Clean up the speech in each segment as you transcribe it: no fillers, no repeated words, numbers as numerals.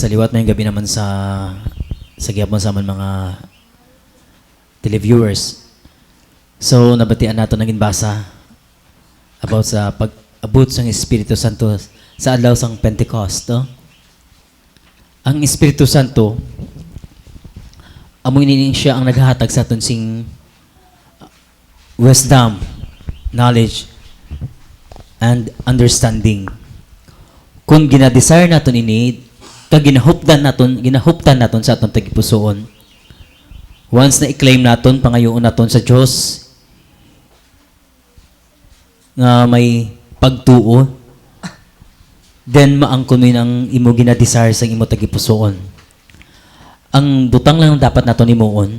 Saliwat na yung gabi naman sa gyapon sa aman mga televiewers. So, nabatian nato naging basa about sa pag-abot ng Espiritu Santo sa adlaw sang Pentecost. No? Ang Espiritu Santo, amoy ninin siya ang naghahatag sa aton sing wisdom, knowledge, and understanding. Kung ginadesire naton ini, kag ginahuptan naton sa aton tagipusoon. Once na i-claim naton, pangayoon naton sa Dios nga may pagtuo, then maangkon mo ang imo ginadesire sa imo tagipusoon. Ang butang lang dapat naton imuon,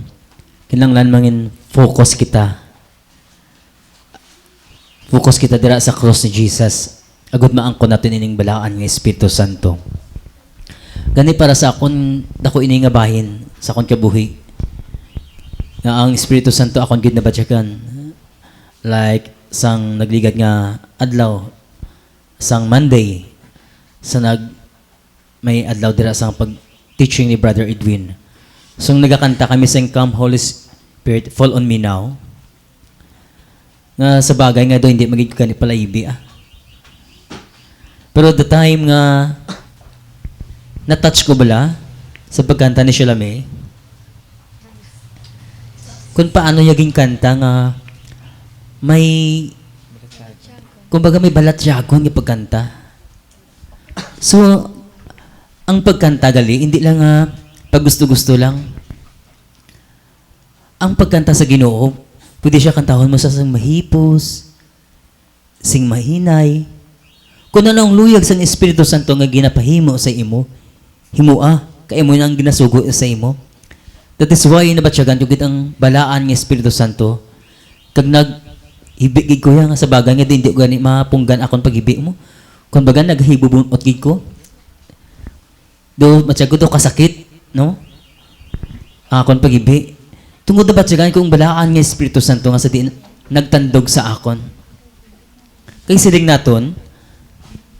kinahanglan mangin focus kita. Focus kita dira sa cross ni Jesus. Agud maangkon natin ining balaan nga Espiritu Santo. Gani para sa akon dako ini nga bahin sa akon kabuhi. Nga ang Espiritu Santo akon gid nabatyagan. Like sang nagligad nga adlaw sang Monday sa may adlaw dira sang pag-teaching ni Brother Edwin. So nagakanta kami sa Come Holy Spirit Fall on Me Now. Nga sa bagay nga do hindi magiging kanip palaibi Pero the time nga na-touch ko bala sa pagkanta ni Shalame, kung paano yaging kanta nga may kumbaga may balat jagon yung pagkanta. So, ang pagkanta gali, hindi lang pag gusto-gusto lang. Ang pagkanta sa Ginoo, pwede siya kantahon mo sa sing mahipos, sing mahinay, kung ano ang luyag sa Espiritu Santo nga ginapahimo sa imo, himua, kaya mo nang ginasugo sa imo. That is why nabatyagan yung ang balaan ng Espiritu Santo. Kag naghibig ko yan sa bagay nga hindi ko gani mapunggan akong paghibig mo. Kung baga naghibubunot gid ko. Do matyago do kasakit, no? Akon paghibig. Tungod na batyagan ko ang balaan ng Espiritu Santo nga sa diin nagtandog sa akon. Kay siling naton,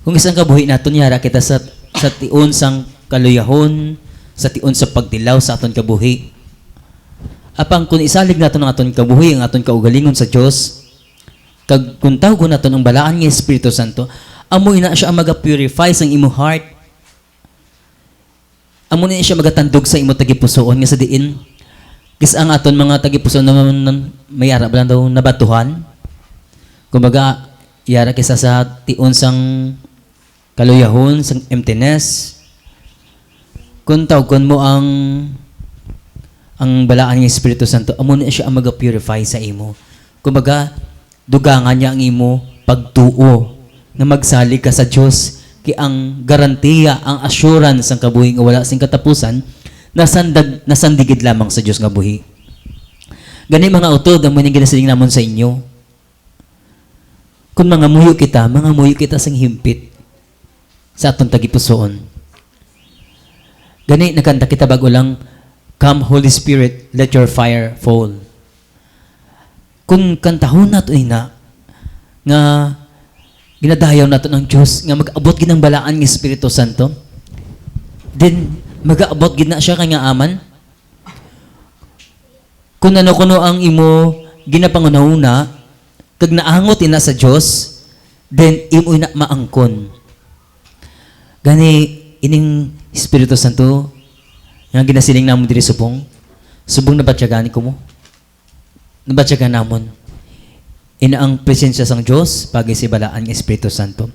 kung isang kabuhi naton yara kita sa tion sang kaluyahon, sa tion sa pagtilaw sa aton kabuhi. Apang kung isalig naton ang aton kabuhi, ang aton kaugalingon sa Dios, kag kung tawgon naton ang balaan nga Espiritu Santo, amoy na siya ang maga-purify sang imo heart. Amoy na siya magatandog sa imo tagipusoon nga sa diin. Kis ang aton mga tagipusoon naman may ara ba daw nabatuhan. Kumbaga yara kisa sa tion sang kaluyahon, sang emptiness. Kung tawgon mo ang balaan ng Espiritu Santo, amo na siya ang mag-purify sa imo. Kumbaga, dugangan niya ang imo pagtuo na magsalig ka sa Diyos. Kaya ang garantiya, ang assurance ang kabuhi nga wala sing katapusan, nasandigid lamang sa Diyos nga buhi. Gani mga utod, ang mga ginasiling namon sa inyo. Kung mga muyo kita sang himpit sa atong tagipusoon. Gani, nakanta kita bago lang, Come Holy Spirit, let your fire fall. Kung kantahon nato ina, nga ginadayaw nato ng Diyos, nga mag-abot ginang balaan ng Espiritu Santo, then mag-aabot gid na siya kay nga aman. Kung ano-kuno ang imo ginapangunahuna, kag naangot ina sa Diyos, then imo ina maangkon. Gani, ining Espiritu Santo, nga ginasiling namon diri subong nabatyagan ko mo. Nabatyagan namon. Ina ang presensya sang Dios pagay si balaan ng Espiritu Santo.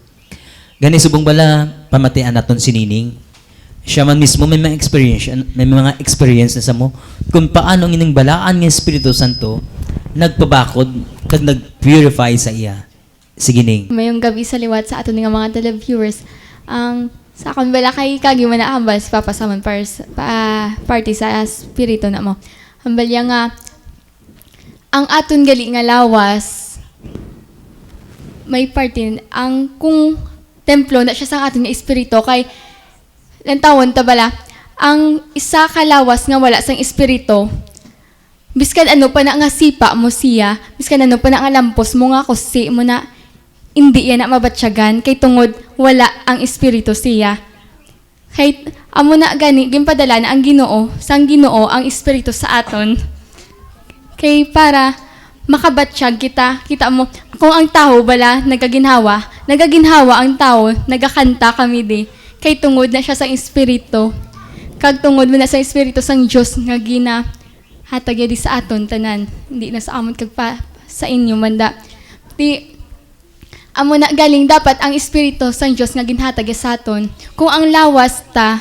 Gani subong bala pamatian naton sinining. Siya man mismo may mga experience na sa mo kung paano ang ining balaan ng Espiritu Santo nagpabakod kag nagpurify sa iya. Sige ning. Mayong gabi sa liwat sa aton nga mga televiewers. Sa akong bala kay kagi man hambal si Papa Samon party sa espiritu na mo. Hambal nga ang aton gali nga lawas may party ang kung templo na siya sa aton nga espiritu kay lantawon ta bala ang isa ka lawas nga wala sang espiritu biskan ano pa na nga sipa mo siya biskan ano pa na nga lampos mo nga kusi mo na hindi yan na mabatsyagan kay tungod wala ang espiritu siya. Kay amo na gani ginpadala na ang Ginoo, sang Ginoo ang Espiritu sa aton. Kay para makabatsyag kita mo kung ang tao bala nagaginhawa ang tao, nagakanta kami di. Kay tungod na siya sa Espiritu. Kag tungod mo na sa Espiritu sang Dios nga gina hatag di sa aton tanan. Hindi na sa amon kag sa inyo manda. Ti amo na galing dapat ang Espiritu sang Dios nga ginhatag sa aton. Kung ang lawas ta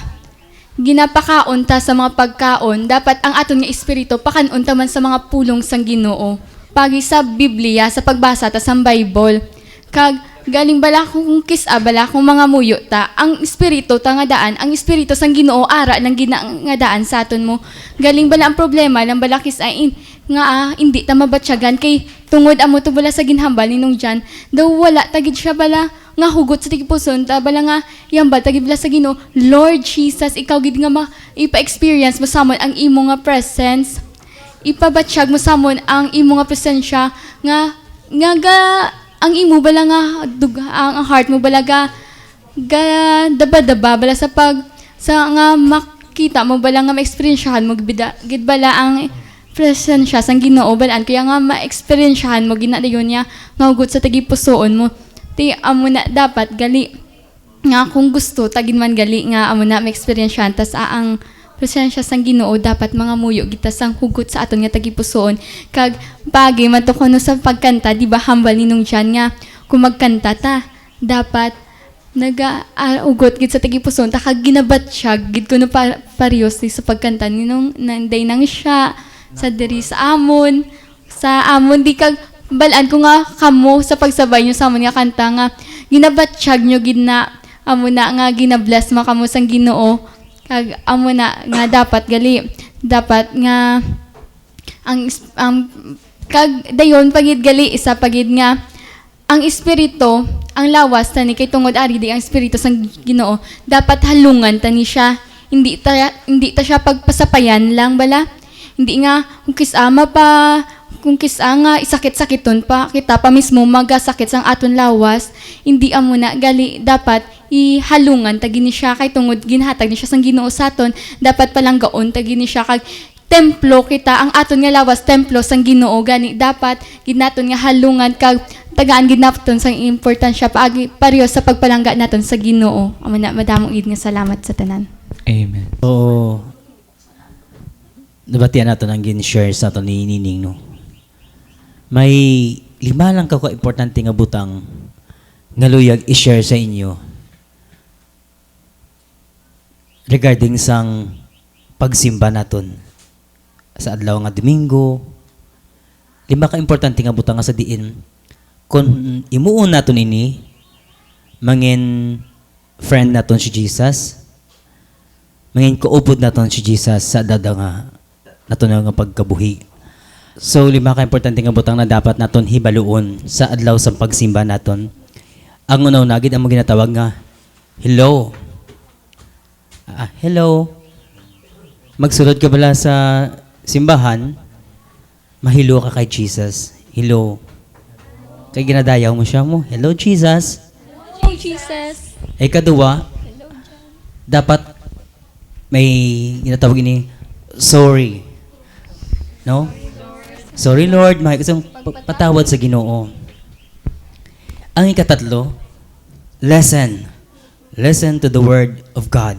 ginapakaon ta sa mga pagkaon, dapat ang aton nga Espiritu pakanon ta man sa mga pulong sang Ginoo. Pagi sa Biblia, sa pagbasa ta sa Bible. Kag galing bala kung bala kung mga muyo ta, ang Espiritu ta nga daan, ang Espiritu sang Ginoo ara lang nga daan sa aton mo. Galing bala ang problema lang bala kis nga hindi ta mabatsyagan kay tungod amo to bala sa ginhambal ninong Jan, daw wala tagid siya bala nga hugot sa tigipuson ta bala nga yambal tagid bala sa Ginoo. Lord Jesus, ikaw gid nga ipa-experience mo samon ang imo nga presence. Ipabatsyag mo samon ang imo nga presensya nga ang imo bala nga ang heart mo bala ga daba-daba bala sa nga makita mo bala nga ma-experiencehan mo gid bala ang presensya sang Ginoo balaan kaya nga ma-experiencehan mo ginadayon niya nga hugot sa tagipusoon mo. Ti amo na dapat gali nga kung gusto tagin man gali nga amo na ma-experiencehan tas ang presensya sang Ginoo dapat mga muyo kita sang hugot sa aton nga tagipusoon. Kag bagay man to kuno sa pagkanta, di ba hambal ninong Jan nga kung magkanta ta dapat ugot gid sa tagipusoon ta kag ginabatsyag gid kuno parehas sa pagkanta ninong nanday nang siya sa diri sa amon di kag balaan ko nga kamo sa pagsabay nyo sa amon nga kanta nga ginabatsyag nyo gid na amo na nga ginabless mo kamo sang Ginoo. Kag amo na nga dapat dapat nga ang kag dayon pagid gali isa pagid nga ang Espiritu ang lawas tani kay tungod ari di ang Espiritu sang Ginoo dapat halungan tani siya, hindi ta siya pagpasapayan lang bala, hindi nga kung kisa nga isakit-sakiton pa kita pa mismo magasakit sang aton lawas, hindi amo na gali dapat ihalungan tagi ni siya kay tungod ginhatag ni siya sang Ginoo saton, dapat palanggaon tagi ni siya kag templo kita ang aton nga lawas, templo sang Ginoo gani dapat ginaton nga halungan kag tagaan gid naton sang importansya paagi pareho sa pagpalangga naton sa Ginoo. Amo na madamong id nga salamat sa tanan. Amen. So, nabatian nato ang gin-share sa aton ni Nining, no? May 5 lang ka importante nga butang nga luyag i-share sa inyo regarding sang pagsimba naton sa adlaw nga Domingo. 5 ka importante nga butang nga sa diin kung imuon naton ini mangin friend naton si Jesus, mangin kaupod naton si Jesus sa dada nga naton nga pagkabuhi. So 5 ka importante nga butang na dapat naton hibaluon sa adlaw sa pagsimba naton. Ang unaw na gid ang ginatawag nga hello. Hello. Magsulod ka bala sa simbahan, mahilo ka kay Jesus. Hello. Kay ginadayaw mo siya mo. Hello Jesus. Oh Jesus. Kadua, dapat may ginatawag ini sorry. No? Sorry Lord, may isang patawad sa Ginoo. Ang ikatatlo, listen. Listen to the word of God.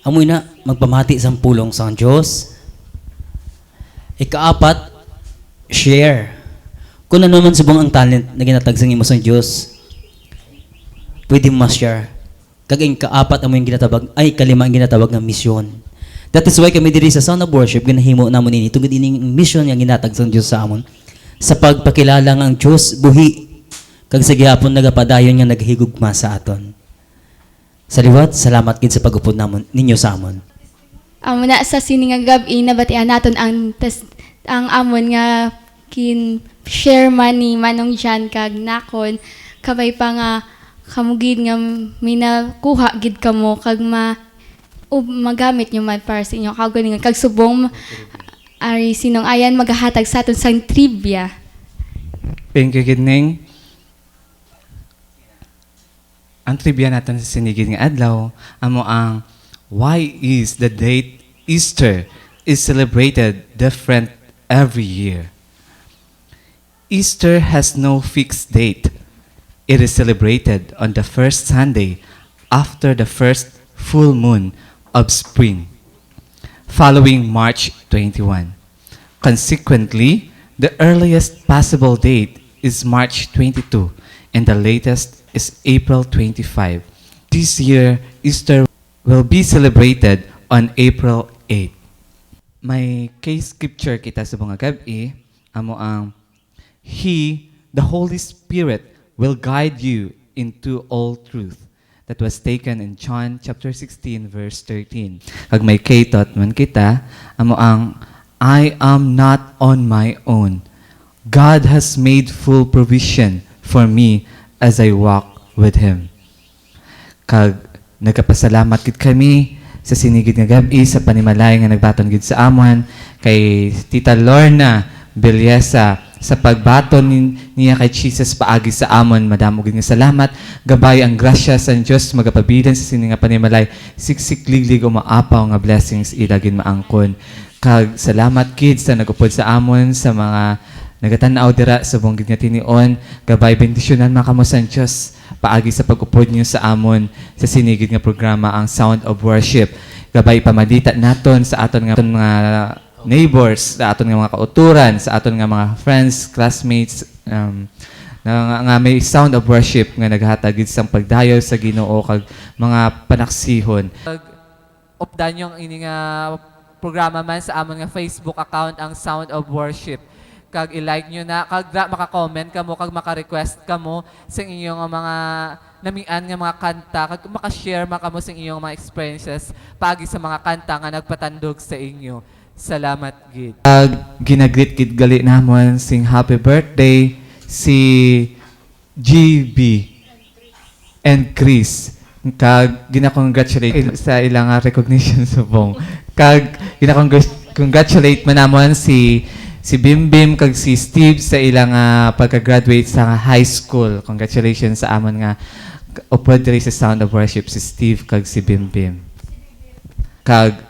Amoy na magpamati sa pulong sa Diyos. Ikaapat, share. Kung ano man subong ang talent na ginatag sa imo sa Diyos, pwede mo ma-share. Kaging kaapat amo yung ginatawag, kalima ang ginatawag ng misyon. That is why kami diri sa Sound of Worship, ginahimo namon ini tungod ining mission nga ginatag sa Diyos sa amon. Sa pagpakilala nga ang Diyos, buhi. Kag sa gihapon nagapadayon nga naghigugma sa aton. Sa liwat, salamat gid sa pag-upod namon ninyo sa amon. Amo na sa sini nga gabi nabatian naton ang amon nga share man ni Manong Jan kag nakon kabay pa nga kamugid nga may nakuha gid kamo kag magamit nyo man para sa inyo kagalingan kag subong ari sinong ayan maghahatag sa aton sang trivia. Thank you, Kidning. ang trivia natin sa sinigid nga adlaw, amo ang why is the date Easter is celebrated different every year. Easter has no fixed date. It is celebrated on the first Sunday after the first full moon of spring, following March 21. Consequently, the earliest possible date is March 22, and the latest is April 25. This year, Easter will be celebrated on April 8. May case scripture kita sa mga gabi, amo ang He, the Holy Spirit, will guide you into all truth. That was taken in John chapter 16, verse 13. Pag may kaytot man kita, amo ang I am not on my own. God has made full provision for me as I walk with Him. Kag nagkapasalamat gid kami sa sinigid nga gabi sa panimalay nga nagbaton gid sa amon kay Tita Lorna Bilyesa sa pagbaton niya kay Jesus paagi sa amon. Madamo gid nga salamat. Gabay ang grasya sa Dios magapabilin sa sini nga panimalay. Siksik liglig o maapaw nga blessings ilagin maangkon. Kag salamat kids sa nagupod sa amon sa mga nagatanaw dira sa buong nga tinion. Gabay bendisyonan man kamo sa Dios paagi sa pag-upod niyo sa amon sa sinigid nga programa ang Sound of Worship. Gabay pamadita naton sa aton nga mga neighbors, sa aton nga mga kauturan, sa aton nga mga friends, classmates, nga may Sound of Worship nga naghatag gid sang pagdayo sa Ginoo kag mga panaksihon. Updan yung ini nga programa man sa amon nga Facebook account ang Sound of Worship. Kag i-like nyo na, kag maka-comment ka mo, kag maka-request ka mo sa inyong mga namian nga mga kanta, kag maka-share ka mo sa inyong mga experiences pagi sa mga kanta nga nagpatandog sa inyo. Salamat gid. Ginagrit gid gali namon sing happy birthday si GB and Chris. Kag gina-congratulate sa ilang recognition subong. Kag gina-congratulate man namon si Bimbim kag si Steve sa ilang pagka-graduate sa high school. Congratulations sa amon nga upod diri sa Sound of Worship si Steve kag si Bimbim. Kag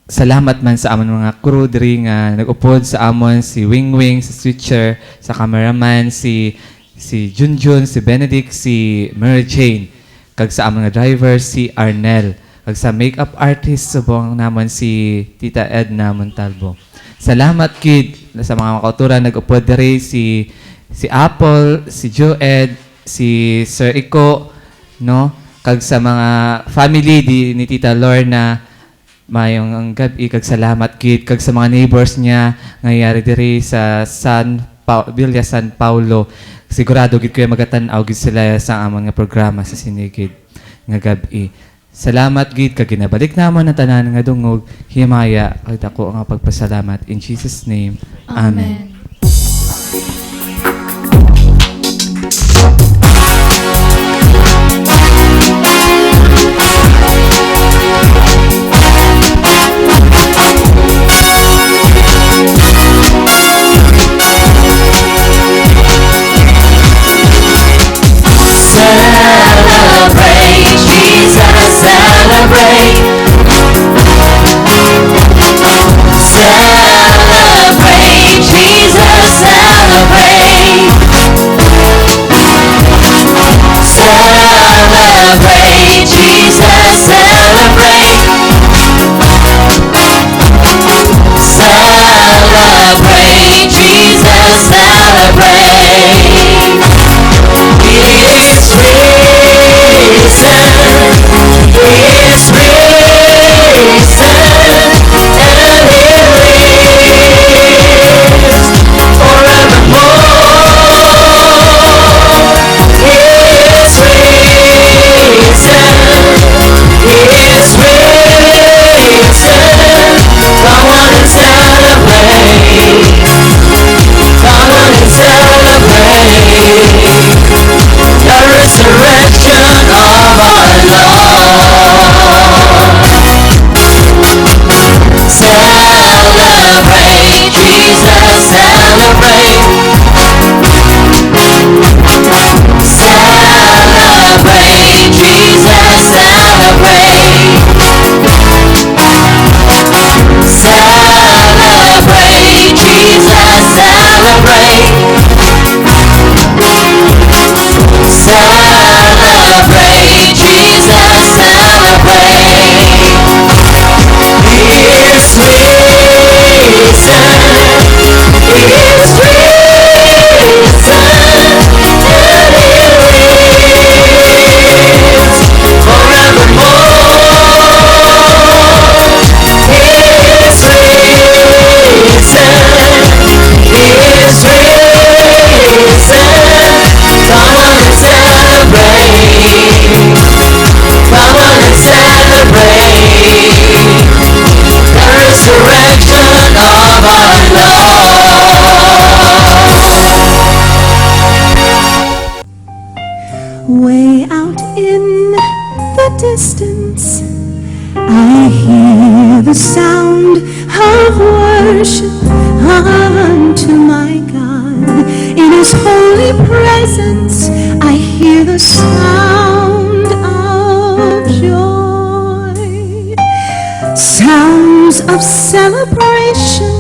salamat man sa amon mga crew diri nga nag-upod sa amon si Wing, si switcher, sa cameraman si Junjun, si Benedict, si Mary Jane. Kag sa amon nga driver si Arnel. Kag sa makeup artist subong namon si Tita Edna Montalvo. Salamat kid sa mga makauturan nag-upod diri si Apple, si Joed, si Sir Iko, no? Kag sa mga family ni Tita Lorna mayong ang gabi kag salamat kid kag sa mga neighbors niya ngayari diri sa Villa San Paulo. Sigurado gid kayo magatan-aw gid sila sa amon nga programa sa sinigid nga gabi. Salamat gid kag ginabalik namon ang tanan nga dungog himaya kag dako nga pagpasalamat in Jesus name. Amen. distance, I hear the sound of worship unto my God. In His holy presence, I hear the sound of joy. Sounds of celebration